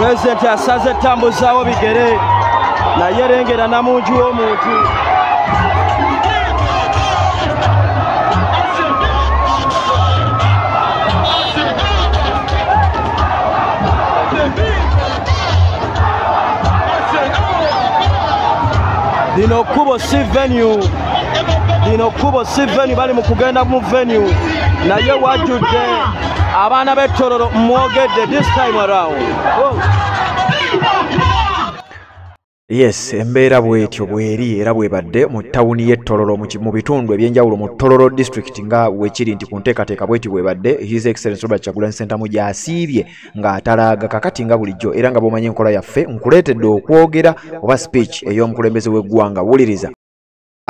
President asaze tambuzawo bigere naye rengera namunju w'omuntu. Dino kubo si venue. Dino kubo si venue bali mu kugenda mu venue. Naye wajudde abaana b'ettororo mwogedde this time around. Yes, embeera bwetyo bweri era bwebadde mu tawuni y'ettororo mu bitundu ebyenjawulo mu Tororo district nga wekiri nti ku nteekateeka bwetyo bwebadde His Excellency Robert Kyagulanyi Ssentamu gy'asiibye ng'atalaaga kakati nga bulijjo era nga bw'omanyi enkola yaffe nkuleetedde okwogera oba speech ey'omukulembeze w'eggwanga. Wuliriza.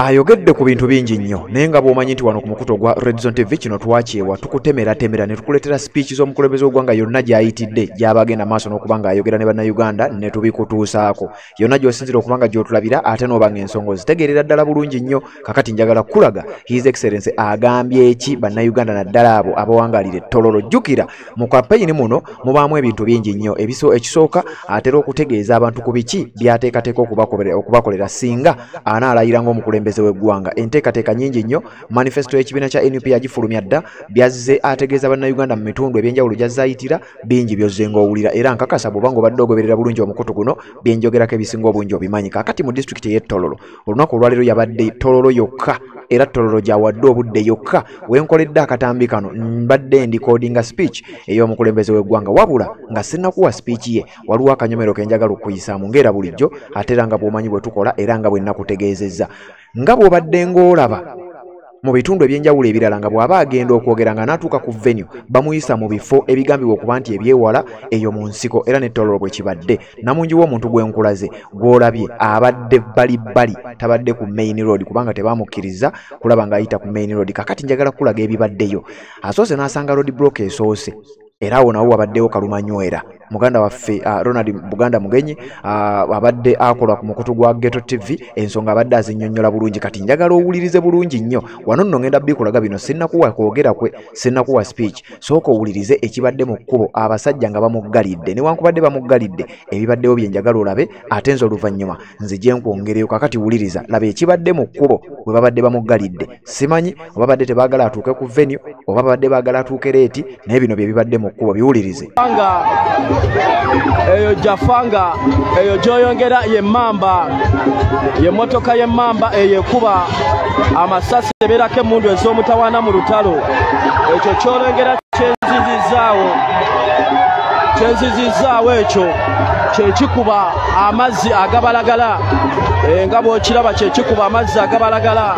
Ayogedde ku bintu bingi nnyo naye nga bw'omanyi nti wano ku mukuto gwa Red Zone TV kino twakyewa tukutemera ne tukuleetera speech z'omukulembeze w'eggwanga yonna gy'ayitidde gy'abagenda maaso n'okuba ng'ayogera ne bannayuganda ne tubikutuusaako. Yonna gy'osinzira okuba nga gy'otulabira ate n'oba ng'ensonga ozitegeerera ddala bulungi nnyo. Kakati njagala kulaga His Excellency agambye eki bannayuganda naddala abo abawangaalira ettororo. Jjukira mu kampeyini muno mubaamu ebintu bingi nnyo. Ekisooka atera okutegeeza abantu ku biki by'ateekateeka okubakolera singa anaalayira ng'omukulembeze w'eggwanga. Enteekateeka nnyingi nnyo. Manifesto y'ekibiina kya NUP yagifulumya dda byazze ategeeza bannayuganda mu mitundu eby'enjawulo gy'azzayitira bingi by'ozze ng'owulira era nkakasa bw'oba ng'obadde ogoberera bulungi omukutu guno byenjogerako ebisinga obungi obimanyi. Kaakati mu disitulikiti y'ettororo olunaku olwaleero yabadde Tororo yokka era Tororo gyawadde obudde yokka wenkoledde akatambi kano mbadde ndikodinga speech ey'omukulembeze w'eggwanga wabula nga sinnakuwa speech ye waliwo akanyomero ke njagala okuyisaamu ng'era bulijjo ate era nga bw'omanyi bwe tukola era nga bwe nnakutegeezezza nga bw'obadde ng'olaba mu bitundu ebyenjawulo ebirala nga bw'aba agenda okwogera nga n'atuuka ku venue bamuyisa mu bifo ebigambibwa okuba nti ebyewala eyo mu nsiko era n'ettororo bwe kibadde. Namungi w'omuntu gw'enkulaze gw'olabye abadde bbalibbali tabadde ku main road kubanga tebamukkiriza kulaba ng'ayita ku main road. Kakati njagala kulaga ebibaddeyo. Asoose n'asanga road block esoose era awo nawo wabaddewo kalumanywera. Muganda waffe Ronald Buganda Mugenyi abadde akola ku mukutu gwa Ghetto TV ensonga abadde azinnyonnyola bulungi. Kati njagala owulirize bulungi nnyo wano nno ngenda bikulaga bino sinnakuwa kwogera kwe sinnakuwa speech sooka owulirize ekibadde mu kkubo abasajja nga bamuggalidde newankubadde bamuggalidde ebibaddewo bye njagala olabe ate nze oluvannyuma nzije nkwongereyo. Kakati wuliriza laba ekibadde mu kkubo bwe babadde bamuggalidde. Simanyi oba badde tebaagala atuuke ku venue oba babadde baagala atuuke leeti naye bino bye bibadde mu kkubo biwulirize. Eyo Jafanga eyo gyoyongera ye Mamba ye motoka ye Mamba eyekuba amasasi ebeerako emmundu ez'omutawaana mu lutalo. Ekyo kyolengera kyenzizizaawo ekyo kyekikuba amazzi agabalagala nga bw'okiraba kyekikuba amazzi agabalagala.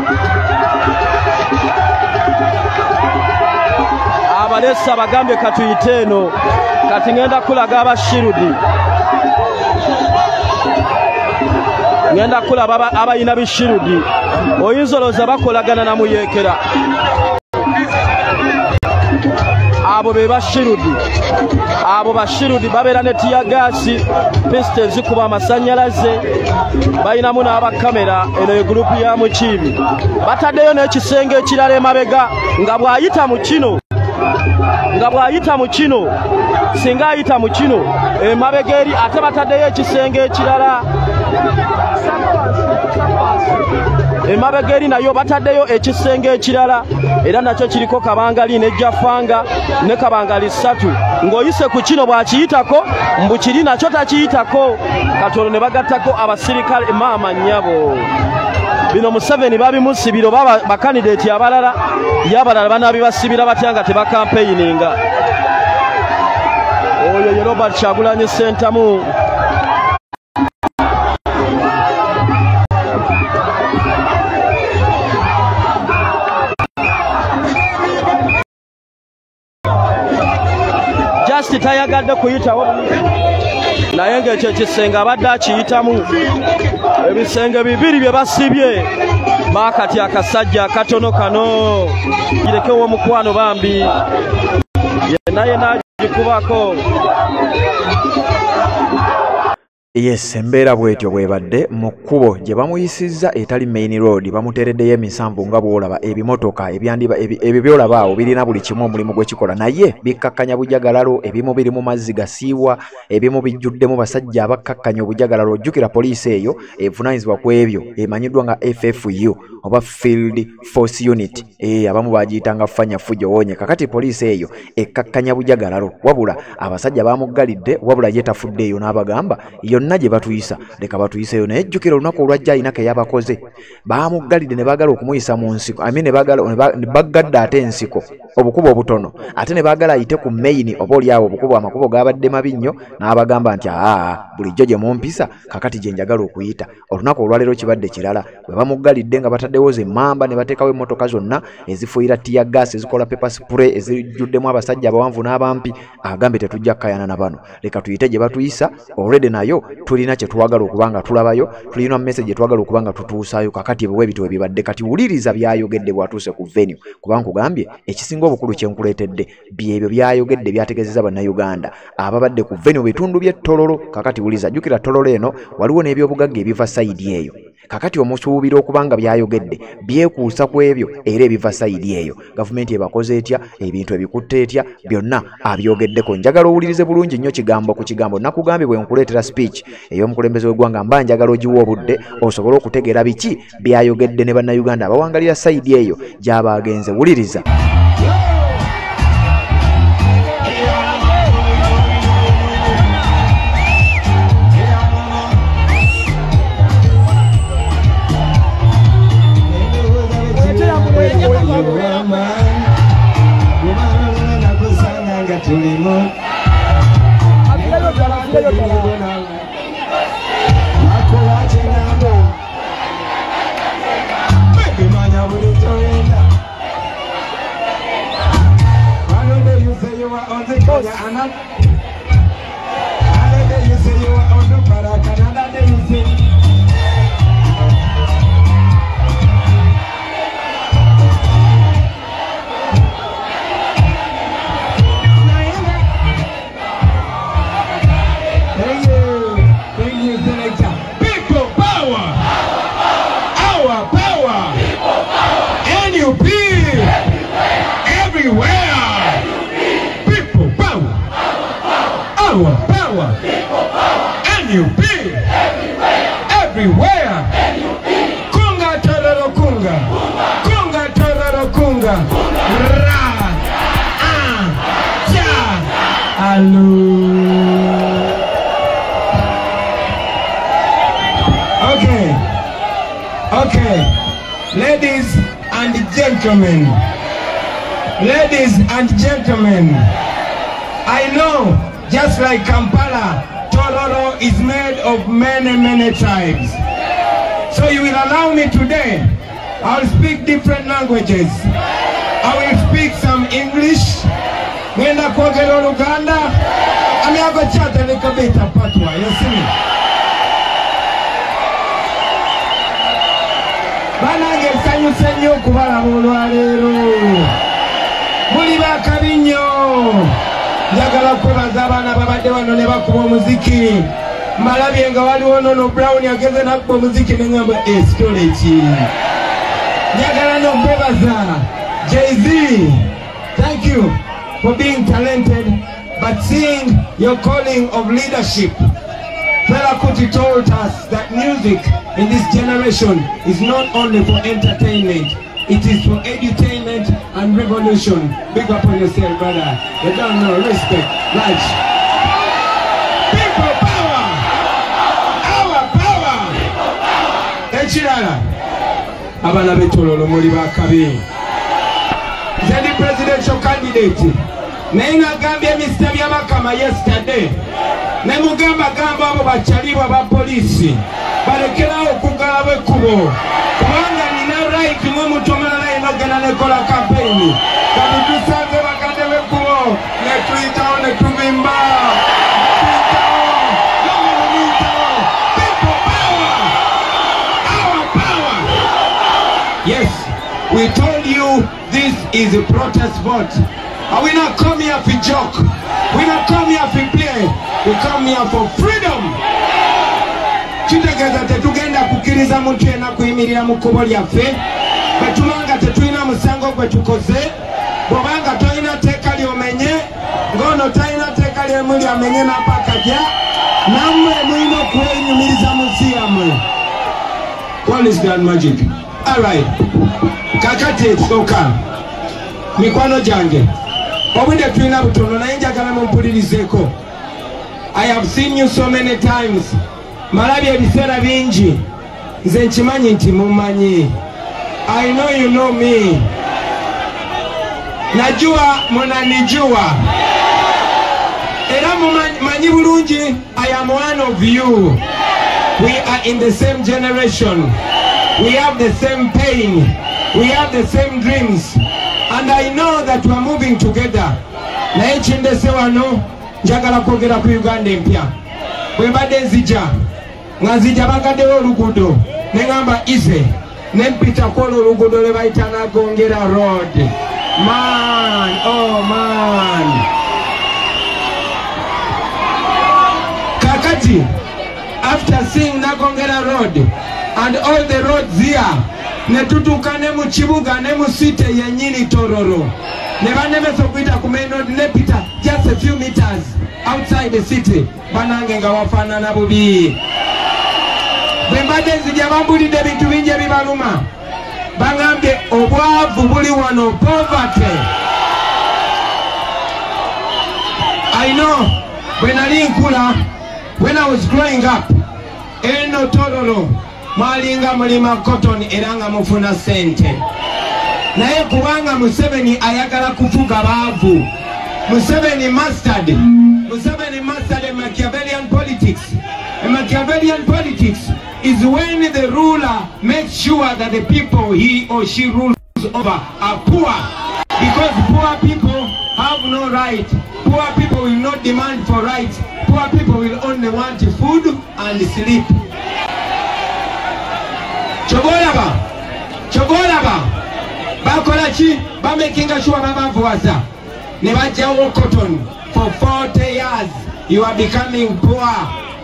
Abalesa bagambye katuyite eno kati ngenda kulaga abashirudi ngenda kulaba abayina bishirudi oyinza olowooza bakolagana na muyeekera. Abo be bashirudi abo bashirudi babeera ne tiyagaasi pisite zikuba amasannyalaze bayinamu n'abakamera. Eno ye gurupu ya Mukiibi bataddeyo n'ekisenge ekirala emabega nga bw'ayita mu kino singa ayita mu kino emabega eri ate bataddeyo ekisenge ekirala emabega eri nayo bataddeyo ekisenge ekirala era nakyo kiriko kabangali ne Jafanga ne kabangali 3 ng'oyise ku kino bw'akiyitako mbu kiri nakyo takiyitako katono ne bagattako abasirikale maama nnyabo. Bino Museveni babimusibira baba bakandidate abalala yabalala banabibasibira batya nga tebakampeyininga. Oyo ye Robert Kyagulanyi Ssentamu. Just tayagadde kuyitawo naye ng'ekyo ekisenge abadde akiyitamu. Ebisenge bibiri bye basibye baakati akasajja akatono kano girekewo omukwano bambi ye naye n'agikubako. Yes, embeera bwetyo bwebadde mu kkubo gye bamuyisizza etali main road bamuteereddeyo emisanvu nga bw'olaba ebimotoka ebyo by'olaba awo birina buli kimu omulimu gwe kikola naye bikkakkanya bujagalalo ebimu biri mu mazzi gasiibwa ebimu bijjuddemu basajja abakkakkanya obujagalalo ojjukira poliisi eyo evunaanyizibwa ku ebyo emanyiddwa nga FFU oba Field Force Unit abamu bagiyitanga fanya fujo wonye kakati poliisi eyo ekkakkanya bujagalalo wabula abasajja bamuggalidde wabula ye tafuddeeyo n'abagamba yonna gye batuyisa leka batuyiseyo naye jjukira olunaku olwajja alina ke yabakoze baamuggalidde ne baagala okumuyisa mu nsiko ne baggadde ate ensiko obukubo obutono ate ne baagala ayite ku main oba oliawo obukubo amakubo gabadde mabi nnyo n'abagamba nti bulijjo gye mumpisa kakati gye njagala okuyita olunaku olwaleero kibadde kirala bwe bamuggalidde nga bataddewo ze mamba ne bateekawo emmotoka zonna ezifuuyira tiya gaasi ezikola pepa spray ezijjuddemu abasajja abawanvu n'abampi agambye tetujja kkayana na bano leka tuyite gye batuyisa already nayo tulina kye twagala okuba nga tulabayo tulina message gye twagala okuba nga tutuusaayo kakati bwe bitwe bibadde kati wuliriza byayogedde bwatuuse ku venue kubanga nkugambye ekisinga obukulu kye nkuleetedde byebyo byayogedde byategeezezza bannayuganda ababadde ku venue bitundu by'e Tororo kakati wuliriza jjukira Tororo eno waliwo n'ebyobugagga ebiva sayidi eyo kakati omusuubira okubanga byayogedde byekuusa ku ebyo era ebiva sayidi eyo gavumenti ebakoze etya ebintu ebikutte etya byonna abyogeddeko njagala owulirize bulungi nnyo kigambo ku kigambo nakugambye bwe nkuleetera speech ey'omukulembeze w'eggwanga mba njagala ogiwa obudde osobole okutegeera biki byayogedde ne bannayuganda abawangalira sayidi eyo gy'aba agenze wuliriza. Ladies and gentlemen, I know just like Kampala, Tororo is made of many tribes. So you will allow me today, I'll speak different languages. I will speak some English, Mwenda Kwogera Luganda, and I go chat a little bit of Patwa, you see me? Banange sanyuse nnyo okubalaba olwaleero muli bakabi nnyo njagala kwebaza abaana babadde wano ne bakuba omuziki mbalabye nga waliwo nono Brown ageze nakuba omuziki ne ngamba esitole ki njagala n'okwebaza Jay-Z. Thank you for being talented but seeing your calling of leadership. Fela Kuti told us that music in this generation is not only for entertainment, it is for edutainment and revolution. Big up on yourself, brother. You don't know, respect, right? People power! Our power! Echirala! Abana betololo muli bakabi. The presidential candidate. Naina Gambia Mr. Yamakama yesterday. Nemugamba gamba abo bachalibwa ba polisi balekerawo okugala bwekkubo kubanga nina right mwe mutomera naye nogenda nekola kampeyini kati tusanze bakadde b'ekkubo ne tuyitawo ne tubimba people power, our power. Yes, we told you this is a protest vote. And we not come here for joke. We not come here for play. We come here for freedom. ndowooza tetugenda kukkiriza muntu yenna kuyimirira mu kkubo lyaffe bwe tubanga tetulina musango gwe tukoze bw'obanga tolina tteeka lyomenye ng'ono talina tteeka lyemu lyamenye napakajja nammwe mulina okwenyumiriza mu nsi yammwe. What is that magic? Alright, kakati ekisooka mikwano gyange obudde tulina butono naye njagala mumpulirizeeko. I have seen you so many times. Malabye ebiseera bingi nze nkimanyi nti mumanyi. I know you know me. Najua munanijua. Era mumanyi bulungi I am one of you. We are in the same generation. We have the same pain. We have the same dreams. And I know that we are moving together. Naye kindese wano njagala kwogera ku Uganda empya. Bwe mbadde nzija nga nzija bagaddewo oluguudo ne ngamba ize ne mpita kwolwo oluguudo lwe bayita Nagongera Road. Man, oh man. Kakati, after seeing Nagongera Road and all the roads here, ne tutuuka ne mu kibuga ne mu site yennyini Tororo. Ne banemesa okuyita ku main road ne pita just a few meters outside the city. Banange nga wafaanana bubi. Bwe mbadde nzija bambulidde ebintu bingi ebibaluma. Bangambye obwavu buli wano, poverty. I know when I nkula, when I was growing up, eno Tororo mwalinga mulima cotton era nga mufuna sente. Naye kubanga Museveni ayagala kufuga baavu. Museveni mastered Machiavellian politics. And Machiavellian politics is when the ruler makes sure that the people he or she rules over are poor. Because poor people have no right. Poor people will not demand for rights. Poor people will only want food and sleep. Chobolaba. Bakolachi, ba making sure babavuaza. Nebajawo cotton. For 40 years, you are becoming poor.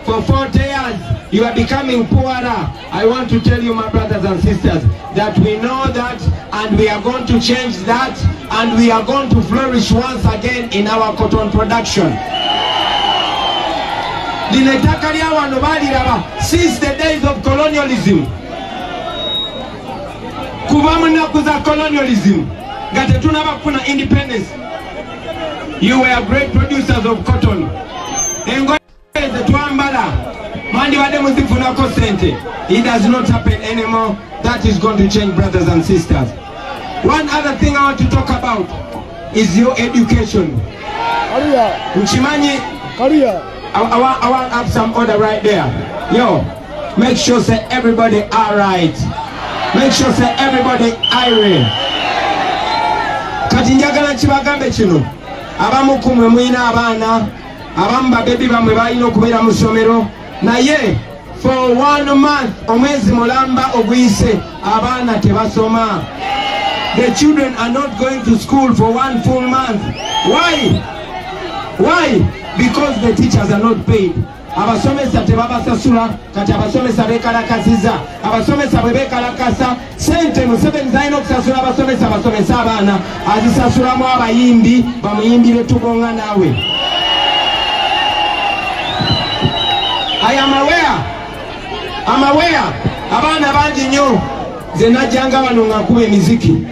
For 40 years, you are becoming poorer. I want to tell you, my brothers and sisters, that we know that and we are going to change that and we are going to flourish once again in our cotton production. Since the days of colonialism, colonialism, independence, you were great producers of cotton. It does not happen anymore. That is going to change, brothers and sisters. One other thing I want to talk about is your education. Mchimanyi, I want to have some order right there. Yo, make sure say everybody alright. Make sure say everybody irate. Kati njagala kibagambe kino. Abamu kumwe mwina abaana, abamu babebi bamwe balina okubeera mu ssomero. Naye for 1 month omwezi mulamba oguyise abaana tebasoma. The children are not going to school for 1 full month. Why? Because the teachers are not paid. Abasomesa tebabasasula, kati abasomesa bekalakasiza. Abasomesa bwe bekalakasa, sente Museveni zalina okusasula abasomesa abaana, azisasulamu abayimbi, bamuyimbire tubonga naawe. I am aware. Abana bangi nnyo ze najjanga wano nga nkuba emiziki.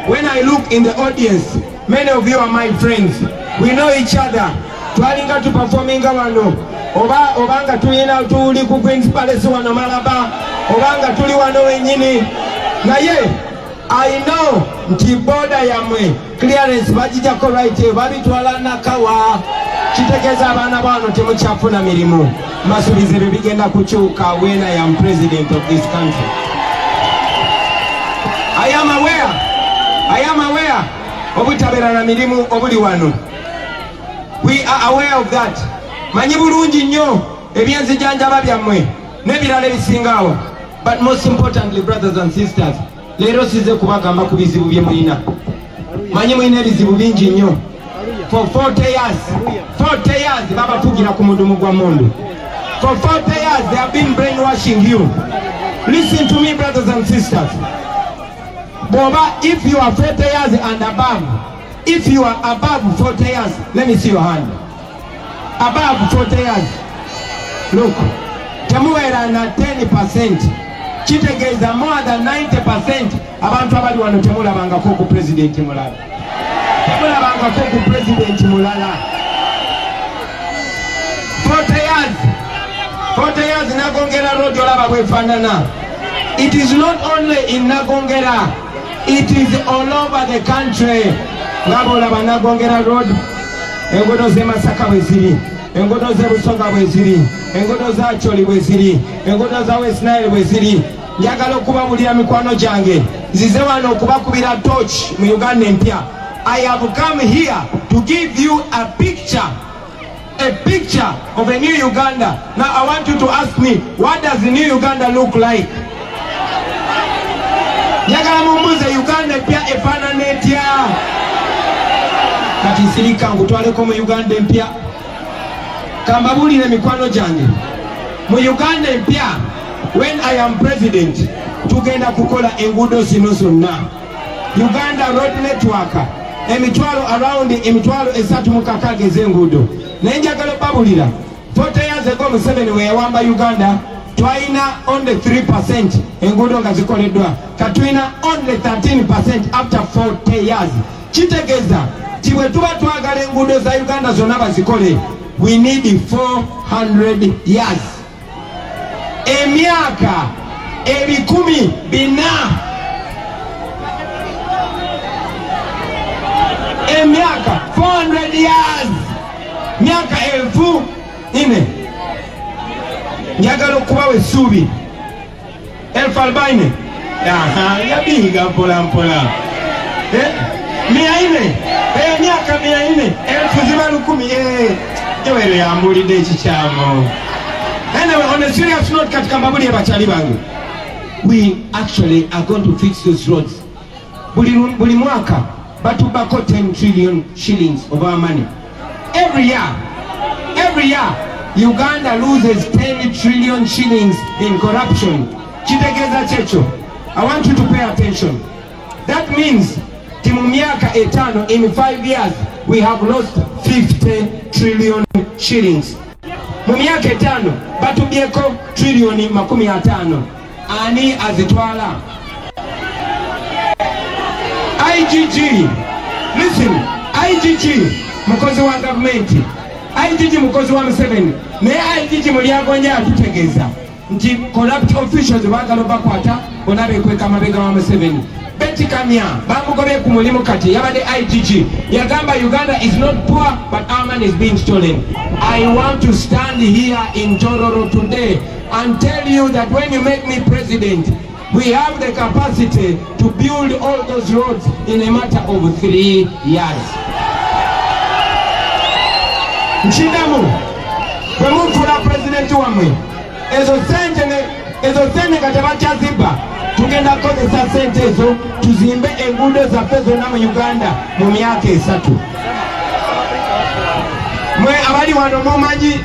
When I look in the audience, many of you are my friends. We know each other. Twalinga tu performinga wano. Obanga tulina tuli ku Queen's Palace wano Malaba. Obanga tuli wano wenyini. Naye, I know nti boda yamwe clearance bagijako right babitwala nakawa. Kitegeza abana bano temukyafuna mirimu. Masubize bigenda kukyuka when I am president of this country. I am aware obutabera na mirimu obuli wano. We are aware of that. Manyi bulungi nnyo ebyenzijanjaba byammwe n'ebirala ebisingawo. But most importantly, brothers and sisters, leero size kubagamba ku bizibu bye mulina. Manyi mulina ebizibu bingi nnyo. For 40 years babafugira ku mudumu gwa mundu. For 40 years they have been brainwashing you. Listen to me, brothers and sisters. Boba, if you are 40 years and above, if you are above 40 years, let me see your hand. Above 40 years. Look, temuwera na 10%. Chitegeza more than 90%. Abantu abali wano temulabangako ku president mulala. Temulabangako ku president mulala. 40 years. 40 years Nagongera road olaba bwefanana. It is not only in Nagongera, it is all over the country. Ngabo olaba Nagongera road, engodo ze Masaka bweziri, engodo ze Busonga bweziri, engodo za Choli bweziri, engodo za West Nile bweziri. Njagala okubabulira mikwano gyange, nzize wano okubakubira torch mu Uganda empya. I have come here to give you a picture of a new Uganda. Now I want you to ask me, what does the new Uganda look like? Njagala mumbuze Uganda empya efaanana etya? Kati nsirika ngutwaleko mu Uganda empya. Kambabulire mikwano gyange. Mu Uganda empya, when I am president, tugenda kukola enguudo zino zonna. Uganda road network, emitwalo around emitwalo 3 ez'enguudo. Naye njagala babulira, 40 years ago Museveni we yawamba Uganda, twalina only 3% enguudo nga zikoleddwa. Katulina only 13% after 40 years. Kitegeeza ti bwe tuba twagala enguudo za Uganda zonna bazikole, we need 400 years. Emyaka 1,400. Emyaka 400 years. Myaka 1,400. Njagala okubawa essuubi. 1,400. Aha, yabiga mpola mpola. 400. Myaka 400. 1,010. Ewere yambulidde ekikyamo. Anyway, on a serious note, we actually are going to fix those roads. Buli mwaka, batubako 10 trillion shillings of our money. Every year, Uganda loses 10 trillion shillings in corruption. Kitegeza checho. I want you to pay attention. That means, timumiaka etano, in 5 years, we have lost 50 trillion shillings. Mumiaka etano, batubyeko trilioni 50. Ani azitwala? IGG, listen, IGG mukozi wa government, IGG mukozi wa Museveni. Naye IGG mulyagonja atutegeeza nti corrupt officials bagala bakwata onabe kweka mabega wa Museveni. Betty Kamya bamugobe ku mulimu kati yabade IGG yagamba Uganda is not poor but our money is being stolen. I want to stand here in Tororo today and tell you that when you make me president, we have the capacity to build all those roads in a matter of 3 years. Nchindamu bwe mufula president wamwe ezo sente nga tebakyaziba, tugenda kukozesa sente ezo tuzimbe enguudo zaffe zonna mu Uganda mu myaka 3. Mwe abali wano mumanyi,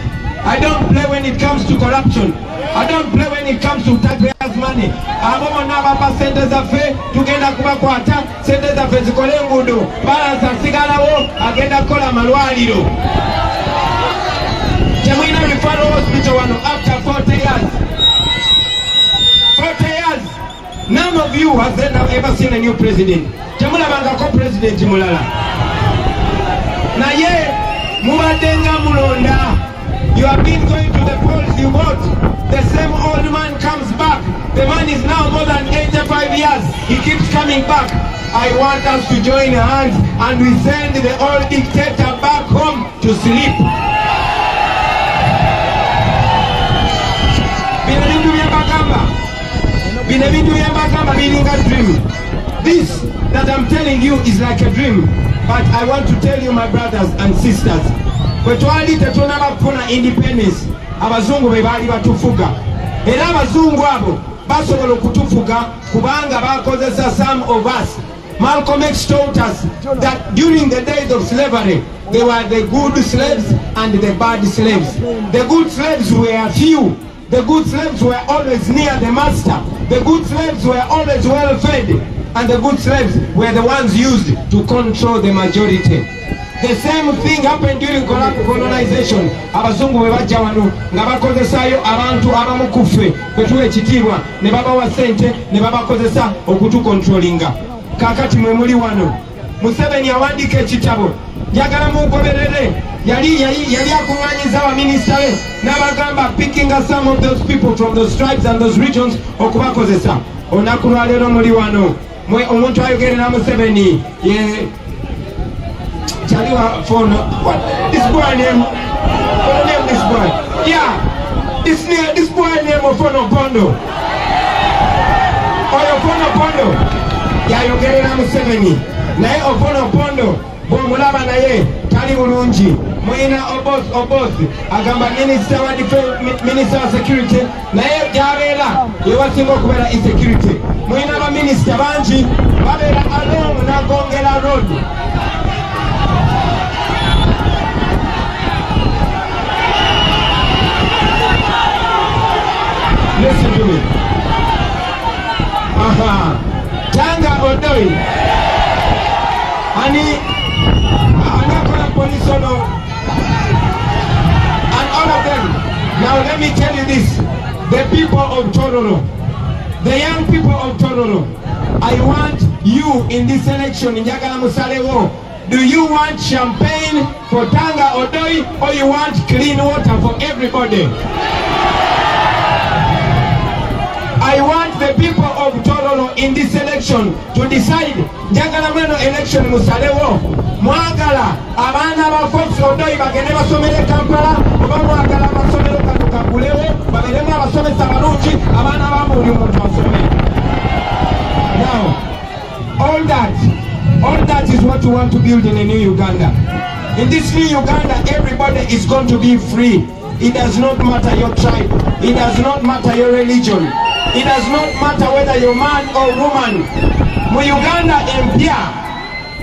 I don't play when it comes to corruption. I don't play when it comes to taxpayers' money. Abo bonna abapa sente zaffe tugenda kubakwata, sente zaffe zikole enguudo, balansi asigalawo agenda kukola amalwaliro. Temwina Referral Hospital wano after 40 years. 40 years. None of you has ever seen a new president. Temulabangako president mulala. Naye mubadenga mulonda. You have been going to the polls, you vote. The same old man comes back. The man is now more than 85 years. He keeps coming back. I want us to join hands and we send the old dictator back home to sleep. This that I'm telling you is like a dream, but I want to tell you, my brothers and sisters, kwetwali tetunabafuna independence, abazungu be bali batufuga, era abazungu abo basobola okutufuga kubanga bakozesa some of us Malcolm X taught us that during the days of slavery, there were the good slaves and the bad slaves. The good slaves were few. The good slaves were always near the master. The good slaves were always well fed. And the good slaves were the ones used to control the majority. The same thing happened during colonization. Abazungu bwe bajja wano nga bakozesayo abantu abamu kuffe betuwa ekitiibwa ne babawa ssente ne babakozesa okutukontrolinga. Kakati mwe muli wano Museveni awandiika ekitabo njagala mugoberere yali akunganyiza abaminisita be n'abagamba picking some of those people from those tribes and those regions okubakozesa. Olunaku lwa leero muli wano omuntu ayogerera Museveni ye Chaliwa phone. What this boy name? What name this boy? Yeah, this boy name of Fono Pondo. Oh, your Fono Pondo. Yeah, you get it. I'm 70. Nae Fono Pondo. Bomulaba nae. Tali Urunji. Moina obos. Agamba minister wa defense, minister of security. Nae Javela. You want to go kubera insecurity. Moina wa minister banji. Babela along na Gongela road. Listen to me. Tanga Odoi. Ani Anakona police and all of them. Now let me tell you this. The people of Tororo, the young people of Tororo, I want you in this election in Njagala Musalewo. Do you want champagne for Tanga Odoi or you want clean water for everybody? I want the people of Tororo in this election to decide. Njagala mweno election Musalewo. Mwagala abana ba Fox Odoi bagende basomere Kampala oba mwagala basomere Kabulewo bagende basomesa balungi abana ba buli muntu basomere. Now all that is what you want to build in a new Uganda. In this new Uganda, everybody is going to be free. It does not matter your tribe. It does not matter your religion. It does not matter whether you're man or woman. Mu Uganda empya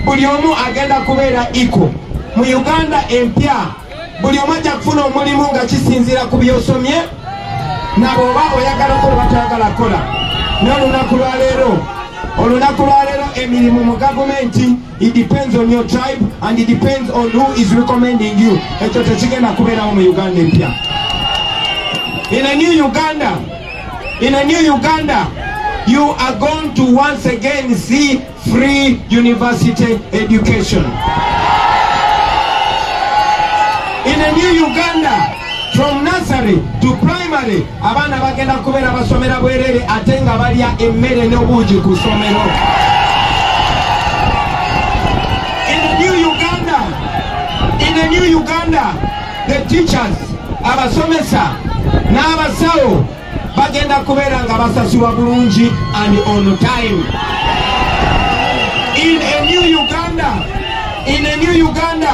buli omu agenda kubeera iko. Mu Uganda empya buli omu ajja kufuna omulimu nga kisinziira ku by'osomye na bw'oba oyagala kola batayagala kola. N'olunaku lwa leero emirimu mu gavumenti, it depends on your tribe and it depends on who is recommending you. Ekyo tekigenda kubeerawo mu Uganda empya. In a new Uganda, you are going to once again see free university education. In a new Uganda, from nursery to primary, abana bagenda kubeera basomera bwerere ate nga balya emmere n'obuugi ku ssomero. In a new Uganda, the teachers, abasomesa n'abasawo bagenda kubeera nga basasulwa bulungi and on time. In a new Uganda,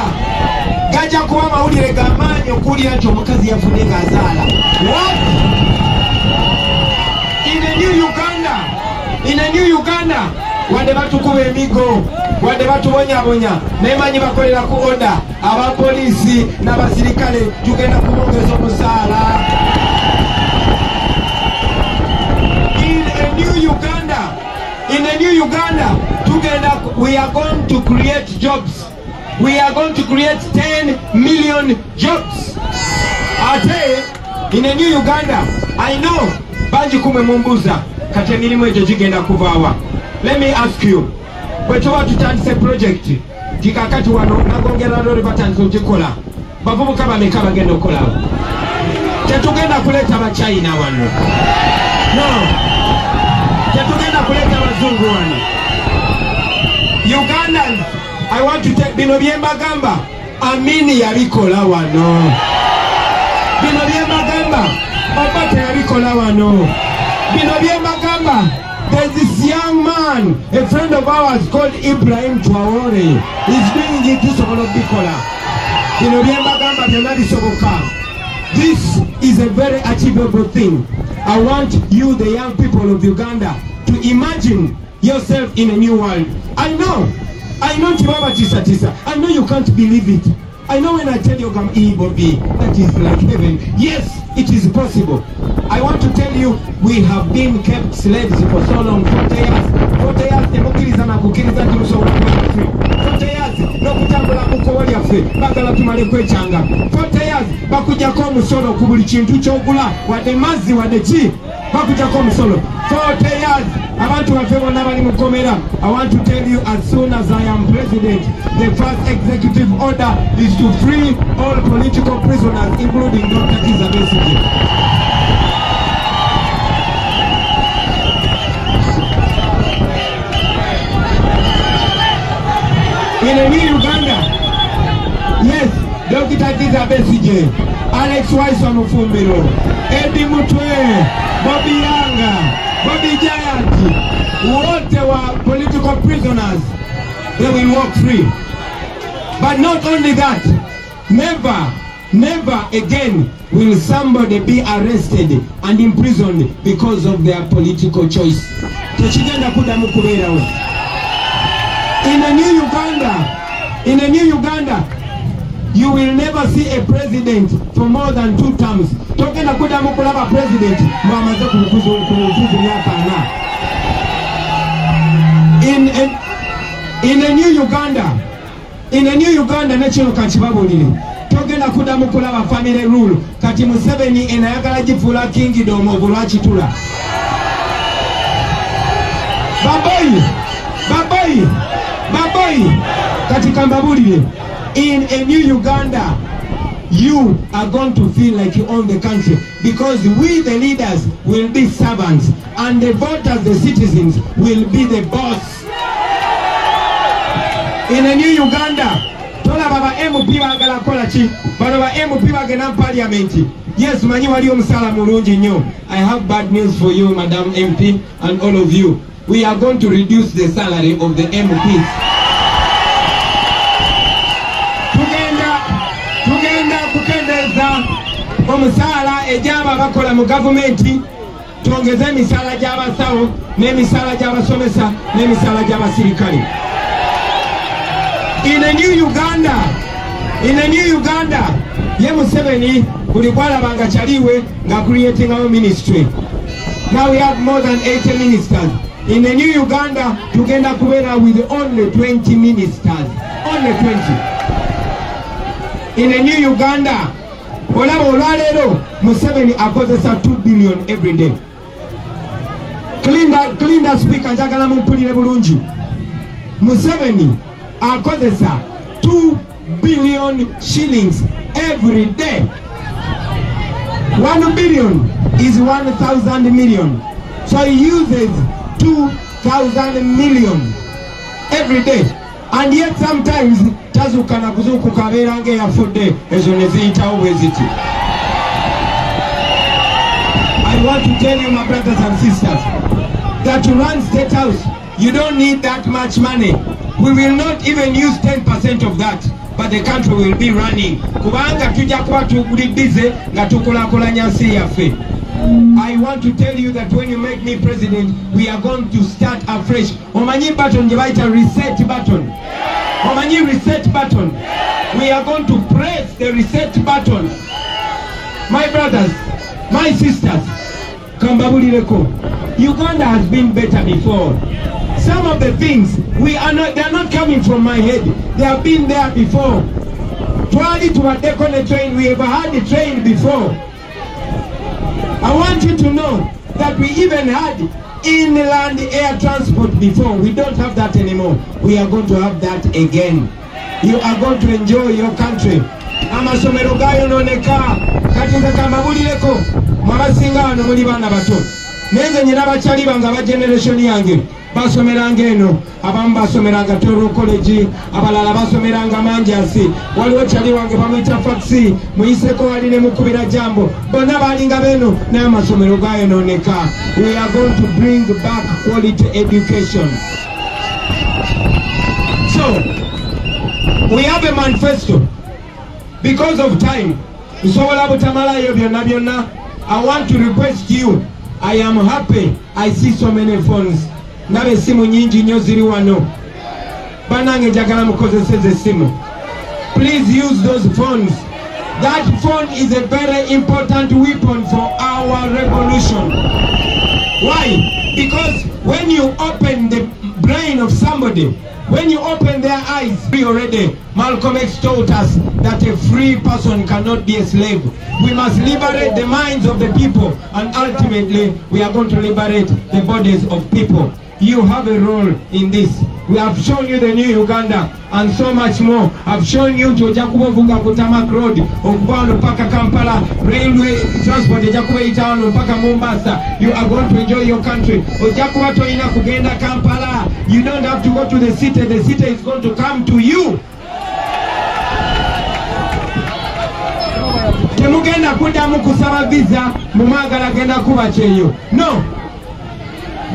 gajja kuba mawulire g'amaanyi okuwulira nti omukazi yafudde ng'azaala. What? In a new Uganda, wadde batukuba emigo, wadde batubonyabonya, nemanyi bakolera ku oda, abapoliisi n'abasirikale tugenda kubongeza omusaala. In a new Uganda, we are going to create jobs. We are going to create 10 million jobs. In a new Uganda, I know, banji kume mumbuza, kati emirimu egyo gigenda kuvaawa. Let me ask you, bwe tuba tutandise project, tikakati wano nagongera lori batandise okikola, bavubuka bameka bagenda okolawo? Tetugenda kuleeta Bachina wano. No. Tetugenda kuleeta abazungu wano. Ugandans, I want to take bino byembagamba Amini yabikola wano. Bino byembagamba Obate yabikola wano. Bino byembagamba, there's this young man, a friend of ours called Ibrahim Traore. He's doing it to Bikola. Bino byembagamba byonna bisoboka. This is a very achievable thing. I want you, the young people of Uganda, to imagine yourself in a new world. I know Chibaba Tisa. I know you can't believe it. I know when I tell you that is like heaven. Yes, it is possible. I want to tell you, we have been kept slaves for so long. 40 years. 40 years, demokiriza kukiriza tusobola kweffe. 40 years, n'okutambula mukowoli yaffe bagala tumale kwechanga. 40 years, bakujjako omusolo ku buli kintu ky'ogula, wadde mazzi wadde ki, bakujjako omusolo. 40 years, abantu baffe bonna bali mu kkomera. I want to tell you, as soon as I am president, the first executive order is to free all political prisoners, including Dr. Kizza Besigye. In a new Uganda, yes, Dr. Kizza Besigye, Alex Waiso Mufumbiro, Eddie Mutwe, Bobby Yanga, Bobby Giant, what were political prisoners, they will walk free. But not only that, never again will somebody be arrested and imprisoned because of their political choice. In a new Uganda, you will never see a president for more than 2 terms. Talking about a president, in a new Uganda, national kachibabulile. Talking about family rule, kati Museveni enayagala jifula kingdom of Lwachitula. Babai, katika mbabulile. In a new Uganda, you are going to feel like you own the country, because we the leaders will be servants and the voters, the citizens, will be the boss. In a new Uganda, tola baba MP bagala kola chi, baba MP bagena parliament. Yes, manyi wali omusala mulungi nnyo. I have bad news for you, Madam MP, and all of you. We are going to reduce the salary of the MPs. Kukendeza omusala ejaba bakola mu government, tuongeze emisala gy'abasawo n'emisala gy'abasomesa n'emisala gy'abasirikale. In a new Uganda, ye Museveni buli kwalabanga kyaliwe nga creating our ministry. Now we have more than 80 ministers. In a new Uganda, tugenda kubeera with only 20 ministers. Only 20. In a new Uganda, olaba olwaleero Museveni akozesa 2 billion every day. Clean that speaker, njagala mumpulire bulungi. Museveni akozesa 2 billion shillings every day. 1 billion is 1,000 million. So he uses 2,000 million every day. And yet sometimes tazukana kuzuku kaberange ya fudde ezo neziyitawo bweziti. I want to tell you, my brothers and sisters, that to run State House, you don't need that much money. We will not even use 10% of that, but the country will be running. Kubanga tujja kuba tuli busy nga tukulakulanya nsi yaffe. I want to tell you that when you make me president, we are going to start afresh. Omanyi button jebaita reset button. Omanyi reset button. We are going to press the reset button. My brothers, my sisters, kambabulireko. Uganda has been better before. Some of the things they are not coming from my head. They have been there before. Twali tuwadeko on the train. We ever had the train before. I want you to know that we even had inland air transport before. We don't have that anymore. We are going to have that again. You are going to enjoy your country. Amasomero gayo noneka katinza kambabulireko mwabasinga wano muli baana bato. Neze nyina bakyali banga ba generation yange basomeranga eno, abamu basomeranga Toro College, abalala basomeranga Manjasi, waliwo kyali wange bamuyita Faxi, muyiseko wali ne mukubira jambo, bonna balinga beno n'amasomero gayonooneka. We are going to bring back quality education. So we have a manifesto. Because of time, I want to request you. I am happy. I see so many phones. Ndaba essimu nyingi nnyo ziri wano. Bannange njagala mukozeseze essimu. Please use those phones. That phone is a very important weapon for our revolution. Why? Because when you open the brain of somebody, when you open their eyes, we already, Malcolm X taught us that a free person cannot be a slave. We must liberate the minds of the people, and ultimately we are going to liberate the bodies of people. You have a role in this. We have shown you the new Uganda and so much more. I've shown you to Jakubovuga Kutamak Road, Okubano Paka Kampala, railway transport, Jakuba Itano, Paka Mombasa. You are going to enjoy your country. Ojakubato ina kugenda Kampala. You don't have to go to the city is going to come to you. Temugenda kudamu kusaba visa, mumagala genda kuba cheyo. No.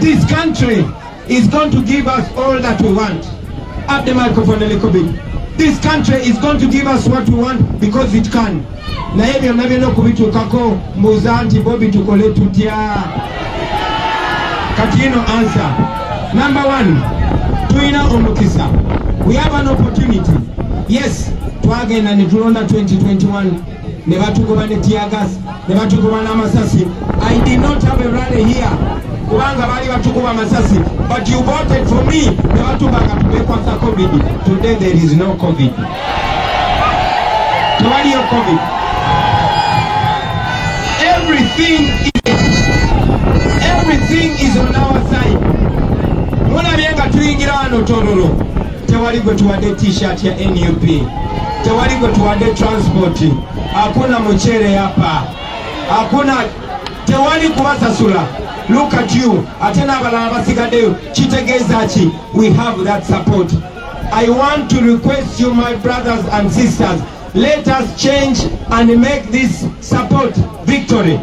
This country is going to give us all that we want. Up the microphone a little bit. This country is going to give us what we want because it can. Na hivyo mnavyo kubitukako muzanti bobi tukole tutia. Katino answer. Number one, tuina omukisa. We have an opportunity. Yes, twagenda ne tulonda 2021. Ne batugoba ne tiagas, ne batugoba na masasi. I did not have a rally here. Kubanga bali batukuba masasi, but you voted for me. Ne batubanga tubekwa sa COVID. Today there is no COVID. Tewali yo COVID. Everything is on our side. Mwana bienga tuingira wano tororo. Tewali gwe tuwade t-shirt ya NUP. Tewali gwe tuwade transport. Hakuna mchere hapa. Hakuna tewali kubasasula. Look at you. Atena balala basigadeyo. Chitegezachi. We have that support. I want to request you, my brothers and sisters, let us change and make this support victory.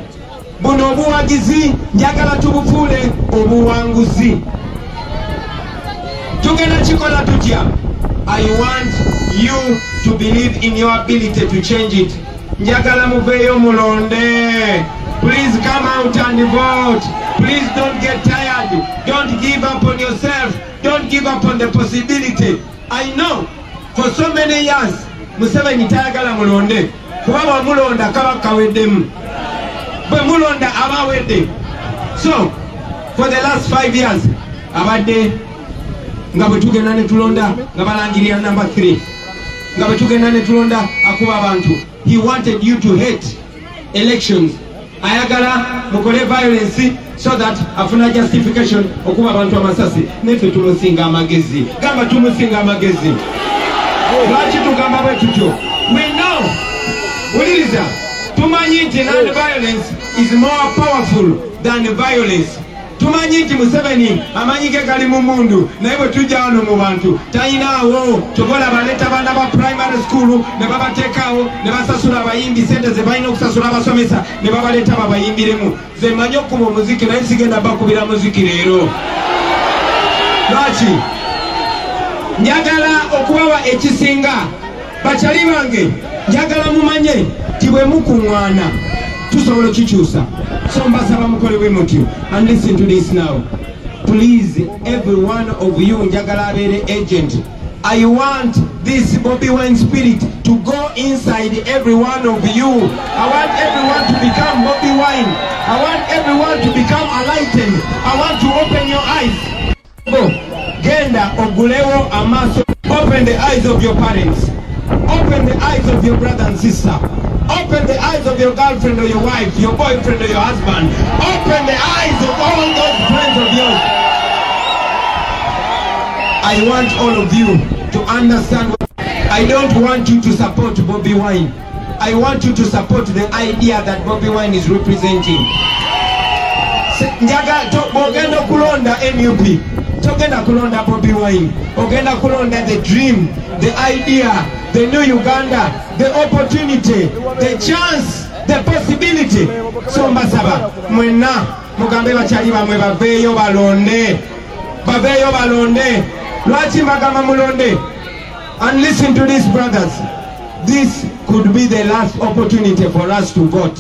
Buno obuwagizi njagala tubufule obuwanguzi. Tugenda chikola tutya. I want you to believe in your ability to change it. Njagala muveyo mulonde. Please come out and vote. Please don't get tired. Don't give up on yourself. Don't give up on the possibility. I know for so many years Museveni tayagala mulonde. Kubawa mulonda kaba kawedemu. But mulonda abawede. So for the last 5 years abadde ngabwe tugenda ne tulonda ngabalangirira number 3. Ngabwe tugenda ne tulonda akuba abantu. He wanted you to hate elections. Ayagala mukole violence so that afuna justification okuba abantu amasasi. Nefe tumusinga amagezi. Gamba tumusinga amagezi. Lwaki tugamba bwe tutyo? We know. Uliriza. Tumanyi nti non-violence is more powerful than violence. Tumanyi nti Museveni amanyike gali mu mundu naye bwe tujja wano mu bantu talinawo tobola baleta baana ba primary school ne babateekawo ne basasula abayimbi sente ze balina okusasula abasomesa ne babaleeta babayimbiremu. Ze mmanyi okuba omuziki naye sigenda bakubira muziki leero. Lwaki? Njagala okubawa ekisinga. Bakyali bange njagala mumanye ti bwe mukuŋŋaana tusobola okikyusa. So mbasaba mukole bwe mutyo. And listen to this now. Please, every one of you njagala abeere agent. I want this Bobi Wine spirit to go inside every one of you. I want everyone to become Bobi Wine. I want everyone to become enlightened. I want to open your eyes. Go. Genda ogulewo amaso. Open the eyes of your parents. Open the eyes of your brother and sister. Open the eyes of your girlfriend or your wife, your boyfriend or your husband. Open the eyes of all those friends of yours. I want all of you to understand. I don't want you to support Bobi Wine. I want you to support the idea that Bobi Wine is representing. Ogenda kulonda NUP. Ogenda kulonda Bobi Wine. Ogenda kulonda the dream, the idea, the new Uganda, the opportunity, the chance, the possibility. So mbasaba mwena mugambe bakyali bamwe baveeyo balonde. Baveeyo balonde. Lwaki mbagamba mulonde? And listen to this, brothers. This could be the last opportunity for us to vote.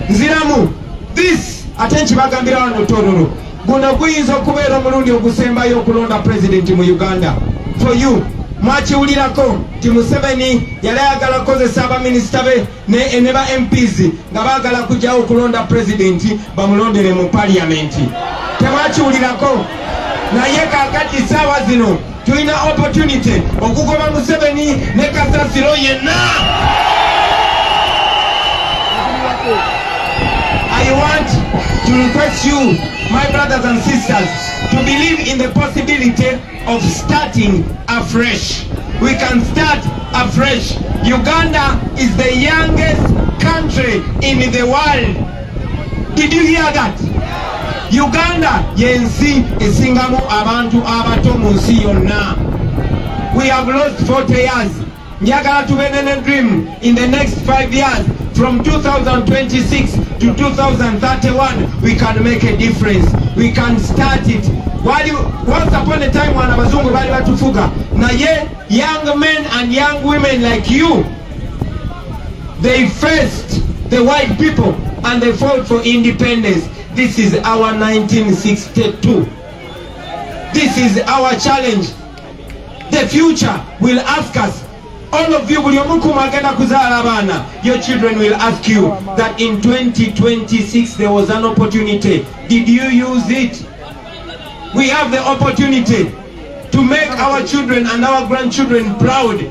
Nziramu, this atenchi bagambira wano tororo. guno guyinza okubeera omulundi ogusembayo okulonda president mu Uganda. For you, mwakiwulirako ti Museveni yali ayagala kukozesa abaminisita be ne ba MPs nga baagala kujjawo okulonda president bamulondere mu parliamenti. Temwakiwulirako? Naye kakati ssaawa zino tulina opportunity okugoba Museveni ne Kasasiro yenna. I want to request you, my brothers and sisters, to believe in the possibility of starting afresh. We can start afresh. Uganda is the youngest country in the world. Did you hear that? Uganda yensi esingamu abantu abato mu nsi yonna. We have lost 40 years. Njagala tubenene dream in the next 5 years. From 2026 to 2031, we can make a difference. We can start it. Once upon a time, when abazungu bali batufuga, na ye young men and young women like you, they faced the white people and they fought for independence. This is our 1962. This is our challenge. The future will ask us. All of you, your children will ask you that in 2026 there was an opportunity. Did you use it? We have the opportunity to make our children and our grandchildren proud.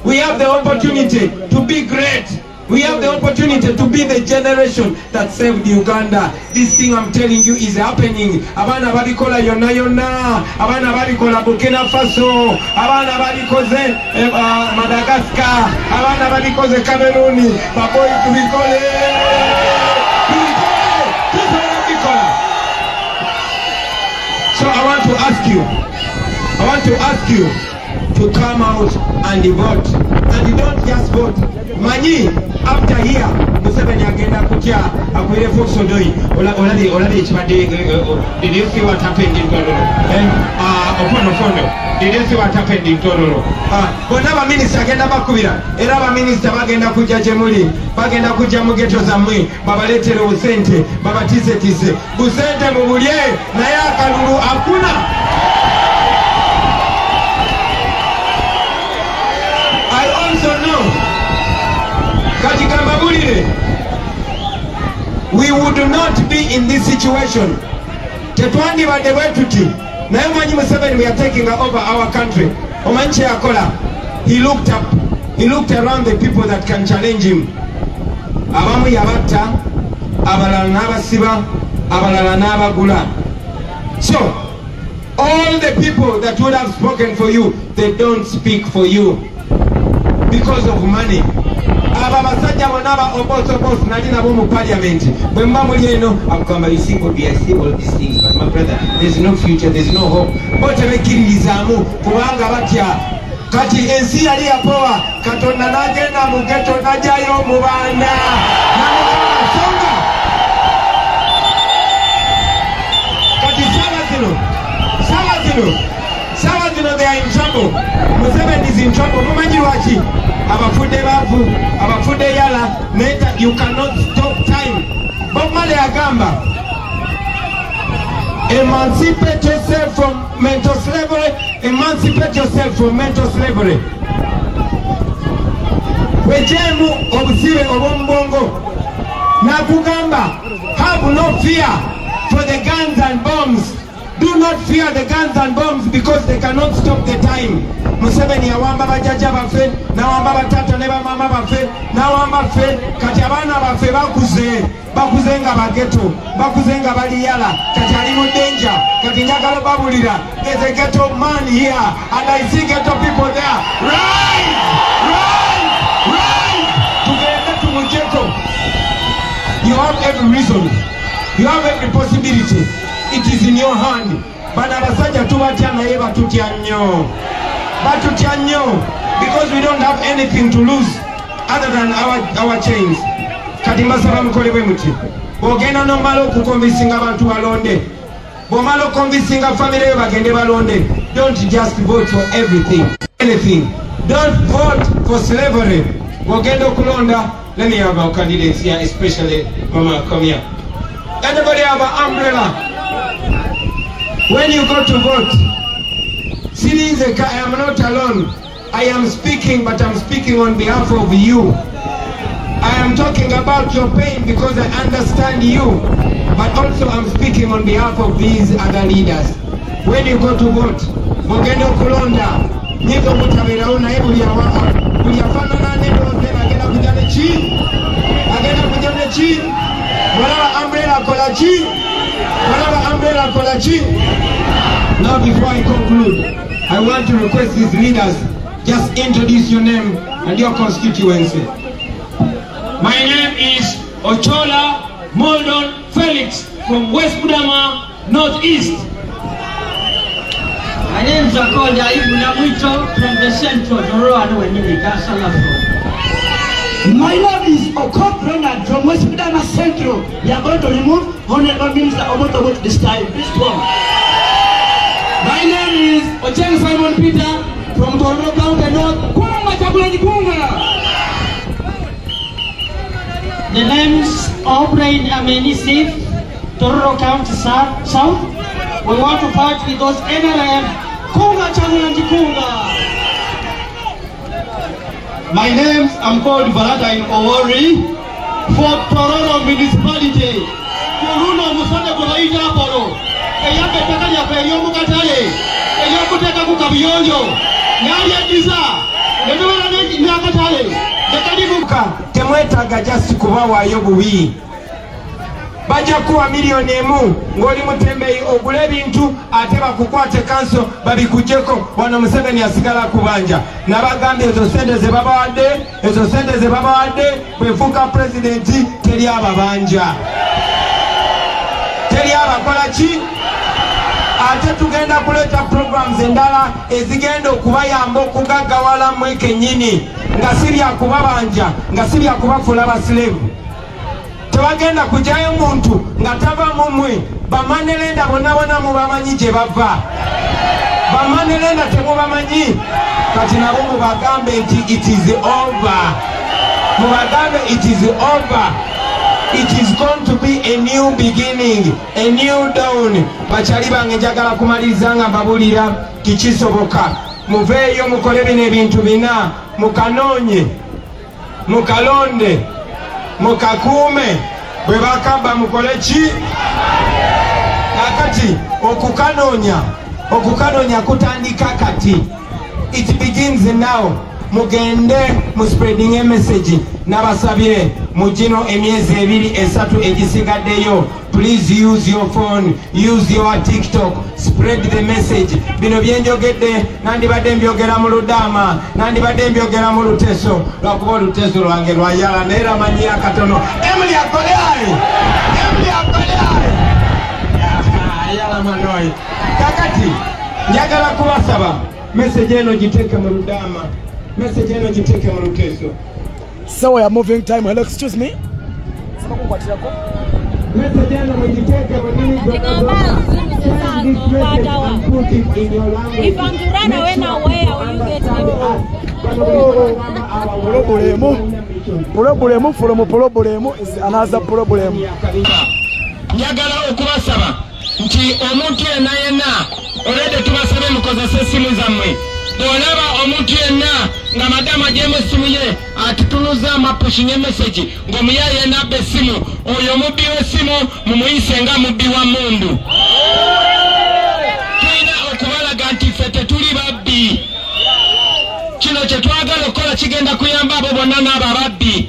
We have the opportunity to be great. We have the opportunity to be the generation that saved Uganda. This thing I'm telling you is happening. Abana barikola yona yona, abana barikola Burkina Faso, abana barikoze Madagascar, abana barikoze Cameroon. Baboy tubikole. So I want to ask you to come out and vote. And you don't just vote. Mani, after here, Museveni agenda kutya akwire Foxodoi. Oladi chibade. Did you see what happened in Tororo? Opono. Did you see what happened in Tororo? Bonaba minister agenda bakubira. Era ba minister bagenda kujja Jemuli. Bagenda kujja mu ghetto zamwe. Babaletere obusente. Babatise tise. Busente mubulye. Naye akalulu akuna. I also know we would not be in this situation. Tetwandi bade wetuti. Na yomanyi Museveni we are taking over our country. Omanche akola. He looked up. He looked around the people that can challenge him. Abamu yabatta, abalala n'abasiba, abalala n'abagula. So, all the people that would have spoken for you, they don't speak for you because of money. Ababasajja bonaba oboso nali nabo mu parliament. Bwe mmamuli eno akugamba you see what I see all these things, but my brother, there's no future, there's no hope. Bote bekkiririzaamu kubanga batya. Kati ensi yali yapowa Katonda n'agenda mu ghetto n'ajjayo mu baana. Songa. Kati sawa zino they are in trouble. Museveni is in trouble. Mumanyi lwaki? Abafudde bavu, abafudde yala, neta you cannot stop time. Bob Marley agamba, emancipate yourself from mental slavery, emancipate yourself from mental slavery. Wejemu obusibe obombongo. Nakugamba, have no fear for the guns and bombs. Do not fear the guns and bombs because they cannot stop the time. Museveni awamba bajaja bafe, nawamba batata ne bamama bafe, nawamba fe, kati abana bafe bakuze nga bageto, bakuze nga bali yala, kati ali mu danger, kati njagala babulira. There's a ghetto man here and I see ghetto people there. Rise! Tugenda to Mujeto. You have every reason. You have every possibility. It is in your hand. Bana basajja tubatya naye batutya nnyo. Batutya nnyo because we don't have anything to lose other than our chains. Kati mbasaba mukole bwe muti. Bw'ogenda n'omala okukonvinsinga abantu balonde. Bw'omala okukonvinsinga family yo bagende balonde. Don't just vote for anything. Don't vote for slavery. Bw'ogenda okulonda, let me have our candidates here, especially Mama, come here. Anybody have an umbrella? When you go to vote, I am not alone. I am speaking, but I'm speaking on behalf of you. I am talking about your pain because I understand you, but also I'm speaking on behalf of these other leaders. When you go to vote, Mogendo Kulonda, Nico Mutamirona, Buliafana, Agena Kujanechi, Agena Kujanechi, whatever umbrella Kolachi, whatever umbrella Kolachi. Now, before I conclude, I want to request these leaders just introduce your name and your constituency. My name is Ochola Moldon Felix from West Budama, Northeast. My name is Akonda Ibunamwito from the Central Doroa Nwemini, Gasalafo. My name is Okot Ronald from West Budama Central. We are going to remove Honorable Minister Omoto this time. Please come. My name is Ocheng Simon Peter from Doroa County North. Kunga Chakula Kunga. The names O'Brien Amenisi, Tororo County South. We want to fight with those NRM. Kunga Chagulanji Kunga. My name I'm called Valentine Owori for Tororo Municipality. Kuruno Musane Kubaita Apollo. Eyake Tekanya Periomu Katale. Eyako Teka Kukabiyonjo. Nyari Giza. Neduwa Nyakatale. Temwetaga just kubawayo bubi. Baja kuwa milioni emu ngoli Mutembeyi ogule bintu ate bakukwate kanso babikujeko wano Museveni asigala kubanja nabagambe ezo sente ze babawadde bwefuuka presidenti teri ababanja teri abakola ki ate tugenda kuleta programs endala ezigenda okubayamba okugaggawala mmwe kennyini nga si bya kubabanja nga si bya kubafuula baslave. Tewagenda kujayo muntu nga tava mumwe bamanelenda bonna mubamanyi gye bava bamanelenda temubamanyi kati nabo mubagambe nti it is over mubagambe it is over. It is going to be a new beginning, a new dawn. Bachali bange njagala kumaliriza nga mbabulira kikisoboka muveeyo mukole bino ebintu bina mukanoonye mukalonde mukakuume bwe bakamba mukole ki nakati okukanoonya kutandika kati. It begins now. Mugende mu spreading a message nabasabye mujino emyezi 2-3 egisigaddeyo. Please use your phone, use your TikTok, spread the message. Bino byenjogedde nandibadde mbyogera mu Ludama, nandibadde mbyogera mu Luteso, lwakuba Luteso lwange lwayala naye ramanyira katono. Emily akolai ayala manoi. Kakati njagala kubasaba message eno giteeke mu Ludama, message eno giteeke mu Luteso. So we are moving time. Hello, excuse me. Message eno mugiteeke mu nini if I'm to run away now, where will you get me? Problem from problem is another problem. Njagala okubasaba nti omuntu yenna olede tubasabe mukozese essimu zammwe. Bw'olaba omuntu yenna nga madama agyemu essimu ye atutunuza amapushinga message ng'omuyaye yenna abba essimu oyo omubbi w'essimu mumuyise nga mubbi wa mmundu. Tulina okubalaga nti ffe tetuli babbi. Kino kye twagala okukola kigenda kuyamba abo bonna n'abo ababbi.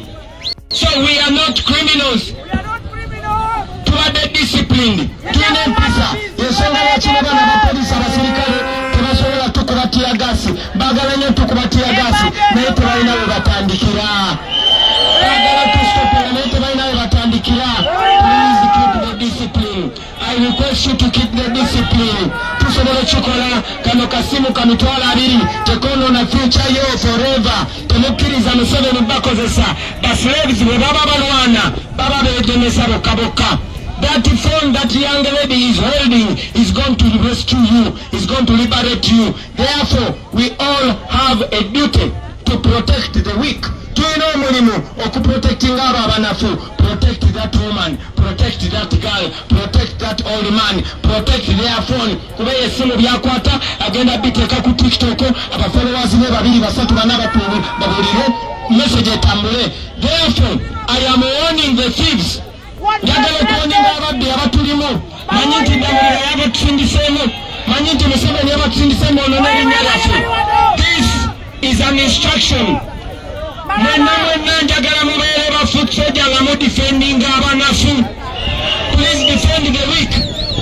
So we are not criminals. Tubadde disciplined. Tulina empisa. Ensonga lwaki bano abapoliisi abasirikale tebasobola tukuba tiyagasi baagala nnyo tukuba tiyagasi naye tebalina we batandikira. Baagala tusitopera naye tebalina we batandikira. Please keep the discipline. I request you to keep the discipline. Tusobola kikola kano kasimu kamitwala 2 tekonoona future yo forever. Temukkiriza Museveni bakozesa baslaves bwe baba balwana baba beegemesa bokka bokka. That phone that young lady is holding is going to rescue you, is going to liberate you. Therefore, we all have a duty to protect the weak. Do you know mulimu okuprotectinga abo abanafu. Protect that woman, protect that girl, protect that old man, protect their phone. Kuba esimu byakwata agenda biteeka ku TikTok abafollowers be babiri basatu bana babulire message etambule. Therefore I am warning the thieves. Njagala okuwoninga ababbi abatulimu. Manyi nti Ndamulira yabatusindisemu. Manyi nti Museveni yabatusindisemu ono n'erinnya lyaffe. This is an instruction. Mwenna njagala mubeere bafusoja nga mudifendinga abanafu. Please defend the weak.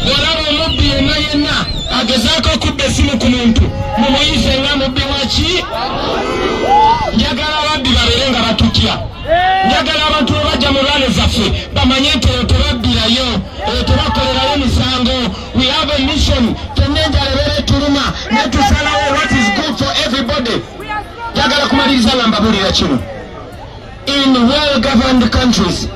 Olaba omubbi yenna agezaako okubba essimu ku muntu mumuyise nga mubbi waki. Njagala ababbi babeere nga batutya. Njagala abantu bajja mu lwale zaffe bamanye nti eyo tebabbirayo, eyo tebakolerayo misango. We have a mission. Fenna enjala ebeera etuluma naye tusalawo what is good for everybody. Njagala kumaliriza nga mbabuulira kino. In well-governed countries,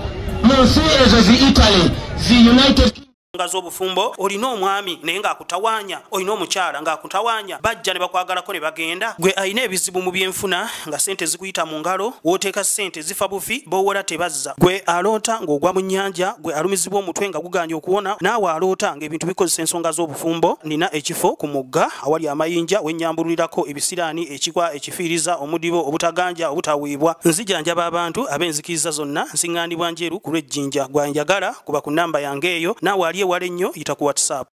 mu nsi ezo zi Italy, zi United ngazo obufumbo olina omwami naye ng'akutawanya, olina omukyala ng'akutawanya, bajja ne bakwagalako ne bagenda. Gwe alina ebizibu mu byenfuna nga sente zikuyita mu ngalo, wooteeka sente zifa bufi b'owola tebazza. Gwe aloota ng'ogwa mu nnyanja, gwe alumizibwa omutwe nga guganja okuwona, naawe aloota ng'ebintu bikozesa ensonga z'obufumbo. Nina ekifo ku mugga awali amayinja wennyambululirako ebisiraani, ekikwa, ekifiiriza, omudibo, obutaganja, obutawiibwa. Nzijanjaba abantu ab'enzikiriza zonna, nsiŋŋaanibwa njeru ku lw'ejjinja. Gwanjagala kuba ku nnamba yange eyo, naawe ali ewala ennyo yita ku WhatsApp.